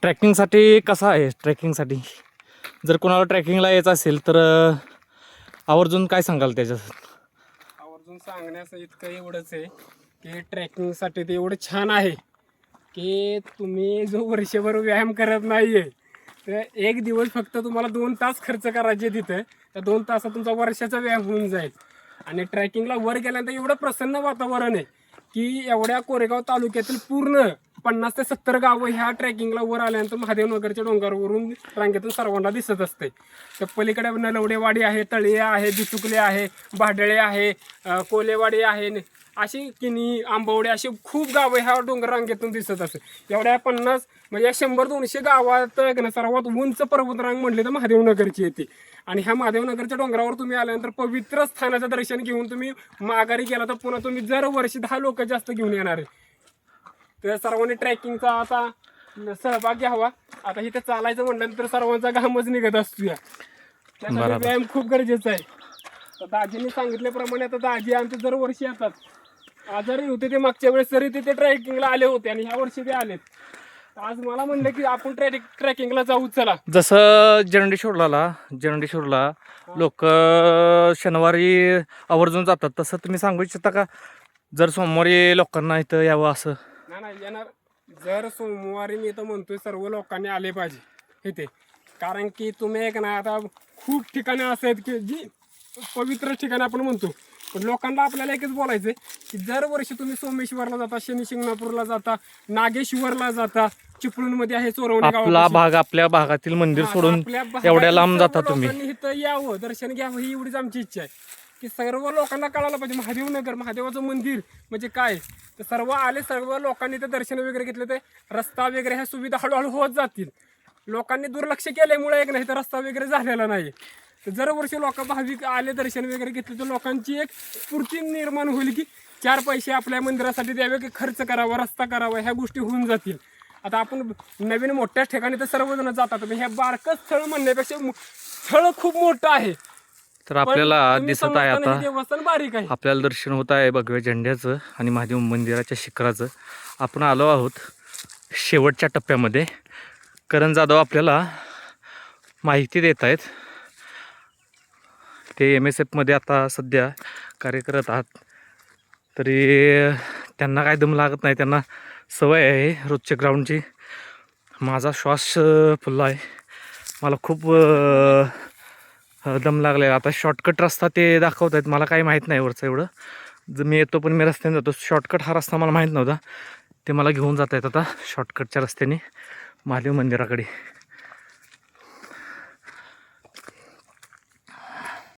ट्रॅकिंगसाठी कसा आहे? ट्रॅकिंगसाठी जर कोणाला ट्रॅकिंगला यायचं असेल तर आवर्जून काय सांगाल त्याच्यात? आवर्जून सांगण्याचं इतकं एवढंच आहे की ट्रॅकिंगसाठी ते एवढं छान आहे की तुम्ही जो वर्षभर व्यायाम करत नाहीये तर एक दिवस फक्त तुम्हाला 2 तास खर्च करायचे तिथं, त्या 2 तासात तुमचा वर्षाचा व्यायाम होऊन जाईल. आणि ट्रॅकिंगला वर गेल्यानंतर एवढं प्रसन्न वातावरण आहे की एवढ्या कोरेगाव तालुक्यातील पूर्ण 50 ते 70 गावं ह्या ट्रेकिंगला वर आल्यानंतर महादेवनगरच्या डोंगरावरून रांगेतून सर्वांना दिसत असते. तर पलीकडे नलवडेवाडी आहे, तळी आहे, बिचुकले आहे, भाडळे आहे, कोलेवाडी आहे, अशी किनी आंबवडे अशी खूप गावं ह्या डोंगर रांगेतून दिसत असते. एवढ्या 50 म्हणजे 100-200 गावात सर्वात उंच पर्वतरांग म्हणले तर महादेवनगरची येते. आणि ह्या महादेवनगरच्या डोंगरावर तुम्ही आल्यानंतर पवित्र स्थानाचं दर्शन घेऊन तुम्ही माघारी गेला तर पुन्हा तुम्ही दरवर्षी 10 लोक जास्त घेऊन येणार आहे. तर सर्वांनी ट्रेकिंगचा आता सहभाग घ्यावा. आता इथे चालायचं म्हटल्यानंतर सर्वांचा घामच निघत असतो या, त्यासाठी व्यायाम खूप गरजेचा आहे. तर दाजींनी सांगितल्याप्रमाणे आता दाजी आमचे दरवर्षी येतात. आजारी होते ते मागच्या वेळेस तरी ते ट्रेकिंगला आले होते आणि ह्या वर्षी ते आलेत. आज मला म्हणलं की आपण ट्रेकिंगला जाऊ चला. जसं जरंडेश्वरला लोक शनिवारी आवर्जून जातात, तसं तुम्ही सांगू इच्छिता का जर सोमवारी लोकांना इथं यावं असं? नाही येणार. जर सोमवारी मी तर म्हणतोय सर्व लोकांनी आले पाहिजे इथे, कारण की तुम्ही एक ना आता खूप ठिकाणी असं आहेत की जी पवित्र ठिकाणी आपण म्हणतो, पण लोकांना आपल्याला एकच बोलायचं की दरवर्षी तुम्ही सोमेश्वरला जाता, शनी शिंगणापूरला जाता, नागेश्वरला जाता, चिपळूणमध्ये आहे चोरवणे आपला भाग, आपल्या भागातील मंदिर सोडून एवढ्या लांब जाता तुम्ही. इथं यावं, दर्शन घ्यावं, ही एवढीच आमची इच्छा आहे की सर्व लोकांना कळायला पाहिजे महादेवनगर, महादेवाचं मंदिर म्हणजे काय. तर सर्व आले, सर्व लोकांनी ते दर्शन वगैरे घेतले, ते रस्ता वगैरे ह्या सुविधा हळूहळू होत जातील. लोकांनी दुर्लक्ष केल्यामुळे एक नाही तर रस्ता वगैरे झालेला नाही. तर दरवर्षी लोक भाविक आले, दर्शन वगैरे घेतले तर लोकांची एक स्फूर्ती निर्माण होईल की 4 पैसे आपल्या मंदिरासाठी द्यावे, की खर्च करावा, रस्ता करावा, ह्या गोष्टी होऊन जातील. आता आपण नवीन मोठ्या ठिकाणी तर सर्वजण जातात, ह्या बारकं स्थळ म्हणण्यापेक्षा स्थळ खूप मोठं आहे. तर आपल्याला दिसत आहे आता देवस्थान बारीक आहे. आपल्याला दर्शन होत आहे भगव्या झेंड्याचं आणि महादेव मंदिराच्या शिखराचं. आपण आलो आहोत शेवटच्या टप्प्यामध्ये. करण जाधव आपल्याला माहिती देत आहेत. ते MSFमध्ये आता सध्या कार्य करत आहात, तरी त्यांना काय दम लागत नाही, त्यांना सवय आहे रोजच्या ग्राउंडची. माझा श्वास फुलला आहे, मला खूप दम लागला आहे. आता शॉर्टकट रस्ता ते दाखवत आहेत, मला काही माहीत नाही वरचं एवढं. जर मी येतो पण मी रस्त्याने जातो, शॉर्टकट हा रस्ता मला माहीत नव्हता. ते मला घेऊन जात आहेत आता शॉर्टकटच्या रस्त्याने महादेव मंदिराकडे.